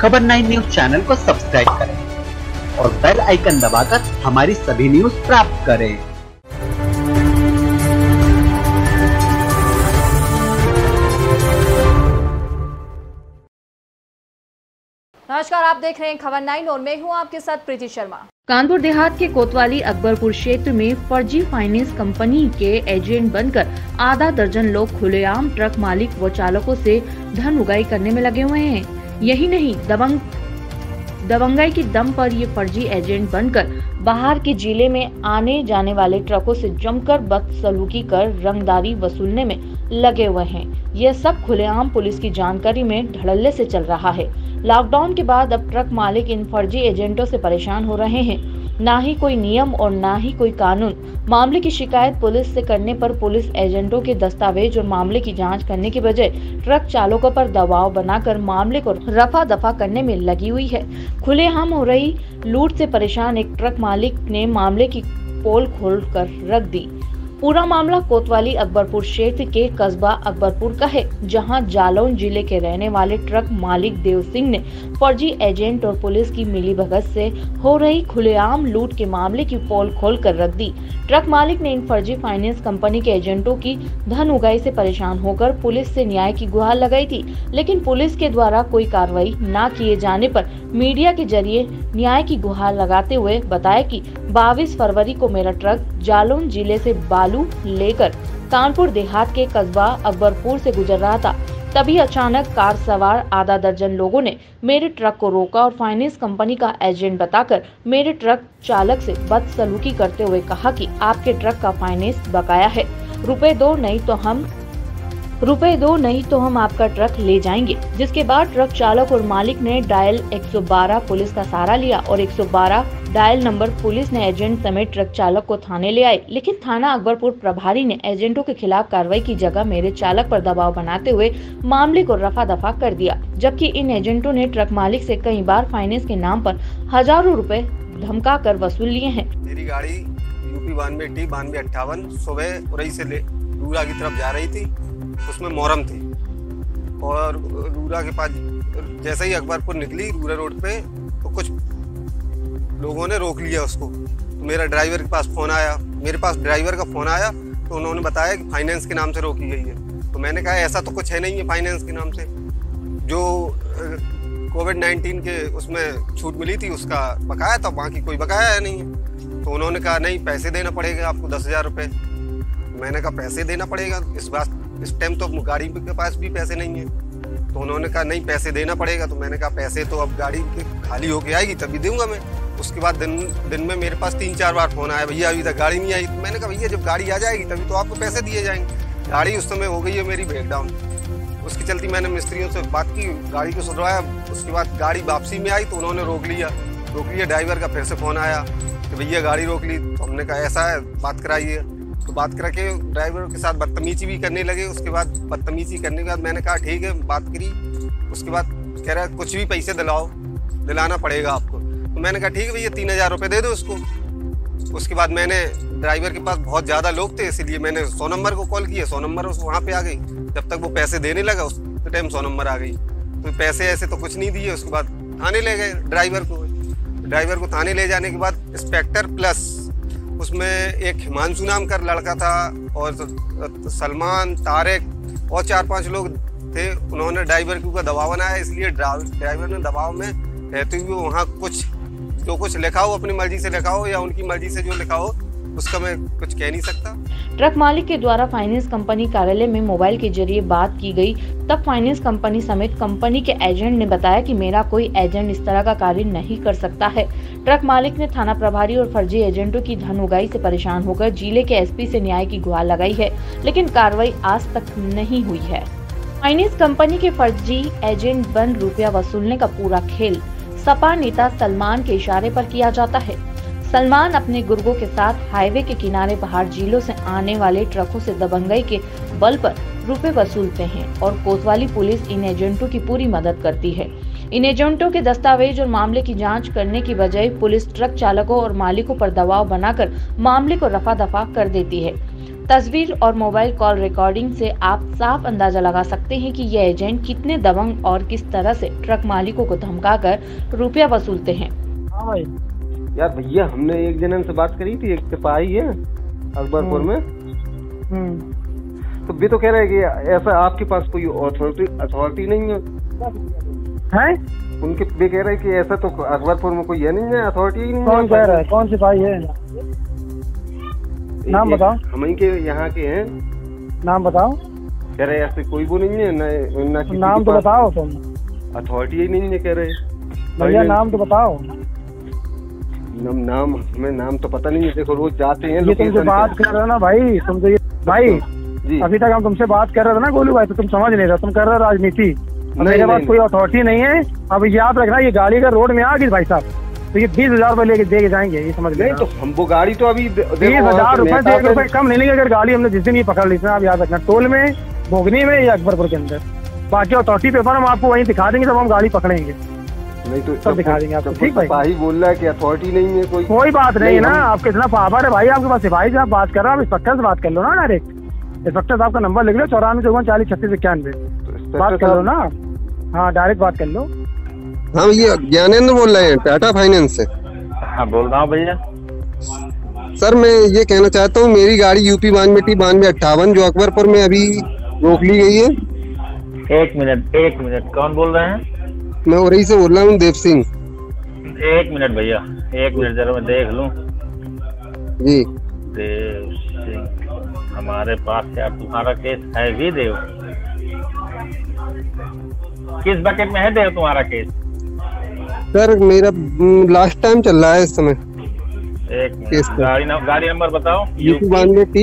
खबर 9 news channel को subscribe करें और बेल आइकन दबाकर हमारी सभी न्यूज प्राप्त करें। नमस्कार, आप देख रहे हैं खबर 9 और मैं हूं आपके साथ प्रीति शर्मा। कानपुर देहात के कोतवाली अकबरपुर क्षेत्र में फर्जी फाइनेंस कंपनी के एजेंट बनकर आधा दर्जन लोग खुलेआम ट्रक मालिक व चालकों से धन उगाही करने में लगे हुए हैं। यही नहीं, दबंगाई की दम पर ये फर्जी एजेंट बनकर बाहर के जिले में आने जाने वाले ट्रकों से जमकर बदसलूकी कर रंगदारी वसूलने में लगे हुए हैं। यह सब खुलेआम पुलिस की जानकारी में धड़ल्ले से चल रहा है। लॉकडाउन के बाद अब ट्रक मालिक इन फर्जी एजेंटों से परेशान हो रहे हैं। ना ही कोई नियम और ना ही कोई कानून। मामले की शिकायत पुलिस से करने पर पुलिस एजेंटों के दस्तावेज और मामले की जांच करने के बजाय ट्रक चालकों पर दबाव बनाकर मामले को रफा दफा करने में लगी हुई है। खुलेआम हो रही लूट से परेशान एक ट्रक मालिक ने मामले की पोल खोल कर रख दी। पूरा मामला कोतवाली अकबरपुर क्षेत्र के कस्बा अकबरपुर का है, जहां जालौन जिले के रहने वाले ट्रक मालिक देव सिंह ने फर्जी एजेंट और पुलिस की मिलीभगत से हो रही खुलेआम लूट के मामले की पोल खोल कर रख दी। ट्रक मालिक ने इन फर्जी फाइनेंस कंपनी के एजेंटों की धन उगाही से परेशान होकर पुलिस से न्याय की गुहार लगाई थी, लेकिन पुलिस के द्वारा कोई कार्रवाई न किए जाने पर मीडिया के जरिए न्याय की गुहार लगाते हुए बताया कि 22 फरवरी को मेरा ट्रक जालौन जिले से बालू लेकर कानपुर देहात के कस्बा अकबरपुर से गुजर रहा था। तभी अचानक कार सवार आधा दर्जन लोगों ने मेरे ट्रक को रोका और फाइनेंस कंपनी का एजेंट बताकर मेरे ट्रक चालक से बदसलूकी करते हुए कहा कि आपके ट्रक का फाइनेंस बकाया है, रुपए दो नहीं तो हम आपका ट्रक ले जाएंगे। जिसके बाद ट्रक चालक और मालिक ने डायल 112 पुलिस का सहारा लिया और 112 डायल नंबर पुलिस ने एजेंट समेत ट्रक चालक को थाने ले आए। लेकिन थाना अकबरपुर प्रभारी ने एजेंटों के खिलाफ कार्रवाई की जगह मेरे चालक पर दबाव बनाते हुए मामले को रफा दफा कर दिया, जबकि इन एजेंटों ने ट्रक मालिक से कई बार फाइनेंस के नाम पर हजारों रुपए धमका कर वसूल लिए हैं। मेरी गाड़ी यूपी 92T 9258 सुबह उरई से रूरा की तरफ जा रही थी। उसमें मोहरम थी और रूरा के पास जैसे ही अकबरपुर निकली रूरा रोड पे तो कुछ लोगों ने रोक लिया उसको। तो मेरा ड्राइवर के पास फ़ोन आया, मेरे पास ड्राइवर का फ़ोन आया तो उन्होंने बताया कि फाइनेंस के नाम से रोकी गई है। तो मैंने कहा ऐसा तो कुछ है नहीं है फाइनेंस के नाम से, जो कोविड-19 के उसमें छूट मिली थी उसका बकाया था, बाकी कोई बकाया है नहीं है। तो उन्होंने कहा नहीं, पैसे देना पड़ेगा आपको 10,000 रुपये। मैंने कहा पैसे देना पड़ेगा, इस टाइम तो गाड़ी के पास भी पैसे नहीं है। तो उन्होंने कहा नहीं पैसे देना पड़ेगा। तो मैंने कहा पैसे तो अब गाड़ी खाली होके आएगी तभी दूंगा मैं। उसके बाद दिन में मेरे पास 3-4 बार फोन आया, भैया अभी तक गाड़ी नहीं आई। तो मैंने कहा भैया जब गाड़ी आ जाएगी तभी तो आपको पैसे दिए जाएंगे। गाड़ी उस समय हो गई है मेरी ब्रेकडाउन। उसके चलती मैंने मिस्त्रियों से बात की, गाड़ी को सुधरवाया। उसके बाद गाड़ी वापसी में आई तो उन्होंने रोक लिया। ड्राइवर का फिर से फोन आया कि भैया गाड़ी रोक ली। तो हमने कहा ऐसा है, बात कराइए। तो बात करा के ड्राइवर के साथ बदतमीजी भी करने लगे। उसके बाद बदतमीजी करने के बाद मैंने कहा ठीक है, बात करी। उसके बाद कह रहा कुछ भी पैसे दिलाना पड़ेगा आपको। तो मैंने कहा ठीक है भैया 3,000 रुपये दे दो उसको। उसके बाद मैंने ड्राइवर के पास बहुत ज़्यादा लोग थे, इसलिए मैंने 100 नंबर को कॉल किया। 100 नंबर वहाँ पे आ गई। जब तक वो पैसे देने लगा उस टाइम 100 नंबर आ गई। तो पैसे ऐसे तो कुछ नहीं दिए। उसके बाद थाने ले गए ड्राइवर को थाने ले जाने के बाद इंस्पेक्टर प्लस उसमें एक हिमांशु नाम का लड़का था और सलमान, तारिक और 4-5 लोग थे। उन्होंने ड्राइवर के ऊपर दबाव बनाया, इसलिए ड्राइवर ने दबाव में रहते हुए वहाँ जो कुछ लिखा हो अपनी मर्जी से लिखा हो या उनकी मर्जी से जो लिखा हो उसका मैं कुछ कह नहीं सकता। ट्रक मालिक के द्वारा फाइनेंस कंपनी कार्यालय में मोबाइल के जरिए बात की गई, तब फाइनेंस कंपनी समेत कंपनी के एजेंट ने बताया कि मेरा कोई एजेंट इस तरह का कार्य नहीं कर सकता है। ट्रक मालिक ने थाना प्रभारी और फर्जी एजेंटों की धन उगाही से परेशान होकर जिले के एसपी से न्याय की गुहार लगाई है, लेकिन कार्रवाई आज तक नहीं हुई है। फाइनेंस कंपनी के फर्जी एजेंट बन रुपया वसूलने का पूरा खेल सपा नेता सलमान के इशारे पर किया जाता है। सलमान अपने गुर्गों के साथ हाईवे के किनारे बाहर जिलों से आने वाले ट्रकों से दबंगाई के बल पर रुपए वसूलते हैं और कोतवाली पुलिस इन एजेंटों की पूरी मदद करती है। इन एजेंटों के दस्तावेज और मामले की जांच करने की बजाय पुलिस ट्रक चालकों और मालिकों पर दबाव बनाकर मामले को रफा दफा कर देती है। तस्वीर और मोबाइल कॉल रिकॉर्डिंग से आप साफ अंदाजा लगा सकते हैं कि ये एजेंट कितने दबंग और किस तरह से ट्रक मालिकों को धमकाकर रुपया वसूलते हैं। हाँ भाई यार भैया, हमने एक जन से बात करी थी, एक सिपाही है अकबरपुर में, तो भी तो कह रहे हैं कि ऐसा आपके पास कोई अथॉरिटी नहीं है? उनके भी कह रहे हैं कि ऐसा तो अकबरपुर में कोई है नहीं है, अथॉरिटी ही नहीं है। कौन कह रहा है? कौन सिपाही है? नाम बताओ। हम ही के यहाँ के हैं। नाम बताओ। कह रहे ऐसे कोई वो नहीं है ना नाम तो बताओ तुम। अथॉरिटी ही नहीं है कह रहे। भैया नाम तो बताओ। नाम हमें नाम तो पता नहीं है। देखो रोज जाते हैं। ये तुमसे बात कर रहे हो ना भाई, तुम तो ये भाई जी अभी तक हम तुमसे बात कर रहे थे ना गोलू भाई, तो तुम समझ नहीं रहे, तुम कर रहे राजनीति। मेरे पास कोई अथॉरिटी नहीं है। अब याद रखना, ये गाड़ी का रोड में आ गई भाई साहब, तो ये 20,000 रुपए लेके दे के जाएंगे, ये समझ गए। तो हम वो गाड़ी तो अभी 20,000 रुपए से 1 रुपए कम नहीं लेंगे। अगर गाड़ी हमने जिस दिन ये पकड़ ली थी, आप याद रखना, टोल में, भोगनी में या अकबरपुर के अंदर। बाकी अथॉरिटी पेपर हम आपको वहीं दिखा देंगे, तब हम गाड़ी पकड़ेंगे। नहीं तो सब दिखा देंगे आपको। ठीक भाई, सिपाही बोल रहा है कि अथॉरिटी नहीं है कोई। कोई बात नहीं है ना, आपके इतना पावर है भाई आपके पास, सिपाही से आप बात कर रहे हो, आप इंस्पेक्टर से बात कर लो ना डायरेक्ट। इंस्पेक्टर साहब का नंबर लिख लो, 9454403691 बात कर लो ना। हाँ डायरेक्ट बात कर लो। हाँ ये ज्ञानेंद्र बोल रहे हैं टाटा फाइनेंस से। हाँ बोल रहा हूँ भैया। सर मैं ये कहना चाहता हूँ, मेरी गाड़ी UP 92T9258 जो अकबरपुर में अभी रोक ली गई है। एक मिनट कौन बोल रहे हैं? मैं उरई से बोल रहा हूँ, देव सिंह। 1 मिनट भैया, 1 मिनट जरा मैं देख लूँ। जी देव सिंह हमारे पास क्या तुम्हारा केस है भी? देव किस बकेट में है देव तुम्हारा केस? सर मेरा लास्ट टाइम चल रहा है इस समय। एक गाड़ी नंबर बताओ। UP 92T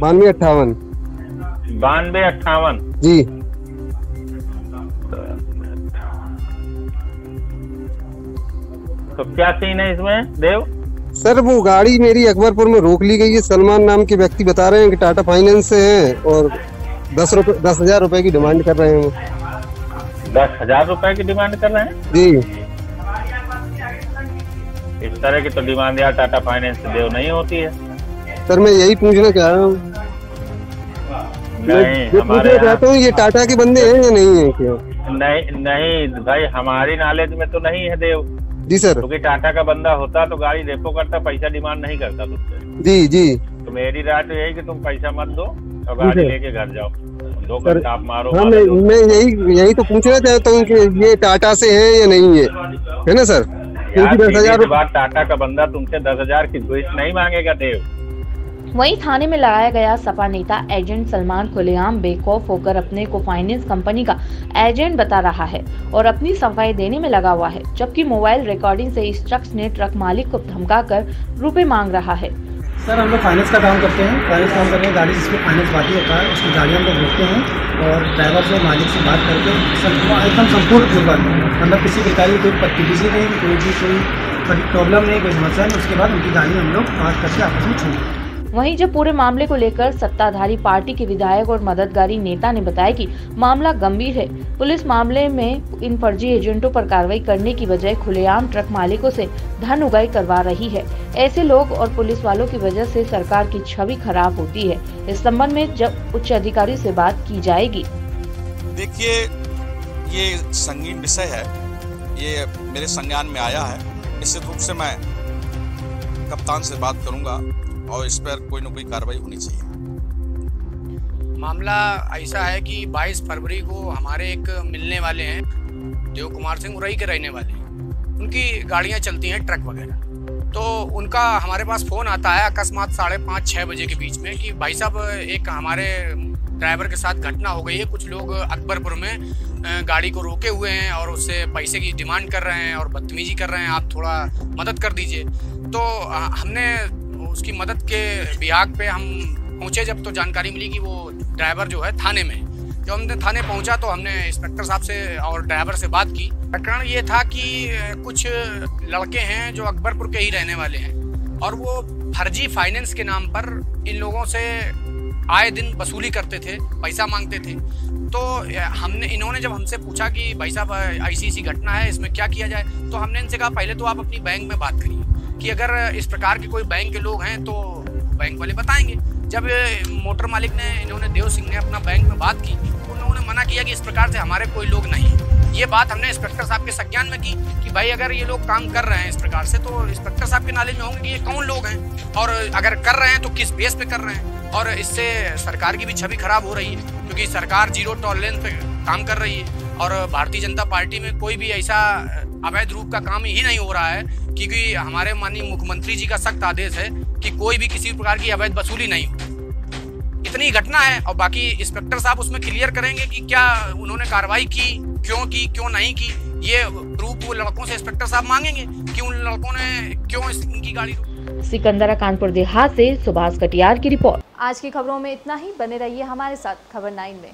9258 जी। तो क्या सीन है इसमें देव? सर वो गाड़ी मेरी अकबरपुर में रोक ली गई है। सलमान नाम के व्यक्ति बता रहे हैं कि टाटा फाइनेंस से हैं और 10,000 रुपए की डिमांड कर रहे हैं। 10,000 रुपए की डिमांड कर रहे हैं जी। इस तरह की तो डिमांड यार टाटा फाइनेंस से देव नहीं होती है। सर मैं यही पूछना चाह रहा हूँ। नहीं पूछना चाहता हूँ, ये टाटा के बंदे हैं या नहीं है क्या? नहीं भाई, हमारी नॉलेज में तो नहीं है देव जी सर। क्योंकि टाटा का बंदा होता तो गाड़ी रेपो करता, पैसा डिमांड नहीं करता तुमसे। जी जी। तो मेरी राय तो यही कि तुम पैसा मत दो और गाड़ी लेके घर जाओ, 2 घंटा आप मारो। हाँ मैं यही तो पूछना चाहता हूँ कि ये टाटा से है या नहीं है ना सर? क्योंकि 10,000 बात टाटा का बंदा तुमसे 10,000 की घूस नहीं मांगेगा देव। वहीं थाने में लगाया गया सपा नेता एजेंट सलमान खुलेआम बेखौफ होकर अपने को फाइनेंस कंपनी का एजेंट बता रहा है और अपनी सफाई देने में लगा हुआ है, जबकि मोबाइल रिकॉर्डिंग से इस शख्स ने ट्रक मालिक को धमकाकर रुपए मांग रहा है। सर हम लोग फाइनेंस का काम करते हैं, फाइनेंस काम करते हैं। गाड़ी जिसमें फाइनेंस बाकी होता है उसकी गाड़ी हम लोग रोकते हैं और ड्राइवर से मालिक से बात करके एकदम संपूर्ण पूर्वक, मतलब किसी प्रकार की कोई पत्ती नहीं, कोई प्रॉब्लम नहीं, कोई समस्या नहीं, उसके बाद उनकी गाड़ी हम लोग बात करके आपस में छोड़। वहीं जब पूरे मामले को लेकर सत्ताधारी पार्टी के विधायक और मददगारी नेता ने बताया कि मामला गंभीर है, पुलिस मामले में इन फर्जी एजेंटों पर कार्रवाई करने की बजाय खुलेआम ट्रक मालिकों से धन उगाही करवा रही है। ऐसे लोग और पुलिस वालों की वजह से सरकार की छवि खराब होती है। इस संबंध में जब उच्च अधिकारी से बात की जाएगी। देखिए ये संगीन विषय है, ये मेरे संज्ञान में आया है। निश्चित रूप से मैं कप्तान से बात करूंगा और इस पर कोई न कोई कार्रवाई होनी चाहिए। मामला ऐसा है कि 22 फरवरी को हमारे एक मिलने वाले हैं, देव कुमार सिंह उरई के रहने वाले हैं। उनकी गाड़ियां चलती हैं ट्रक वगैरह, तो उनका हमारे पास फ़ोन आता है अकस्मात 5:30-6 बजे के बीच में कि भाई साहब एक हमारे ड्राइवर के साथ घटना हो गई है, कुछ लोग अकबरपुर में गाड़ी को रोके हुए हैं और उससे पैसे की डिमांड कर रहे हैं और बदतमीजी कर रहे हैं, आप थोड़ा मदद कर दीजिए। तो हमने उसकी मदद के बिहाग पे हम पहुंचे जब, तो जानकारी मिली कि वो ड्राइवर जो है थाने में। जब हमने थाने पहुंचा तो हमने इंस्पेक्टर साहब से और ड्राइवर से बात की। प्रकरण ये था कि कुछ लड़के हैं जो अकबरपुर के ही रहने वाले हैं और वो फर्जी फाइनेंस के नाम पर इन लोगों से आए दिन वसूली करते थे, पैसा मांगते थे। तो इन्होंने जब हमसे पूछा कि भाई साहब ऐसी घटना है, इसमें क्या किया जाए, तो हमने इनसे कहा पहले तो आप अपनी बैंक में बात करिए कि अगर इस प्रकार के कोई बैंक के लोग हैं तो बैंक वाले बताएंगे। जब मोटर मालिक ने, इन्होंने देव सिंह ने अपना बैंक में बात की, उन्होंने मना किया कि इस प्रकार से हमारे कोई लोग नहीं। ये बात हमने इंस्पेक्टर साहब के संज्ञान में की कि भाई अगर ये लोग काम कर रहे हैं इस प्रकार से तो इंस्पेक्टर साहब के नॉलेज में होंगे कि ये कौन लोग हैं और अगर कर रहे हैं तो किस बेस पे कर रहे हैं। और इससे सरकार की भी छवि खराब हो रही है, क्योंकि सरकार जीरो टॉलरेंस पे काम कर रही है और भारतीय जनता पार्टी में कोई भी ऐसा अवैध रूप का काम ही नहीं हो रहा है, क्योंकि हमारे माननीय मुख्यमंत्री जी का सख्त आदेश है कि कोई भी किसी प्रकार की अवैध वसूली नहीं हो। इतनी घटना है और बाकी इंस्पेक्टर साहब उसमें क्लियर करेंगे कि क्या उन्होंने कार्रवाई की, क्यों नहीं की। ये प्रूफ वो लड़कों से इंस्पेक्टर साहब मांगेंगे कि उन लड़कों ने क्यों इनकी गाड़ी। सिकंदरा कानपुर देहात से सुभाष कटियार की रिपोर्ट। आज की खबरों में इतना ही। बने रहिए हमारे साथ खबर 9 में।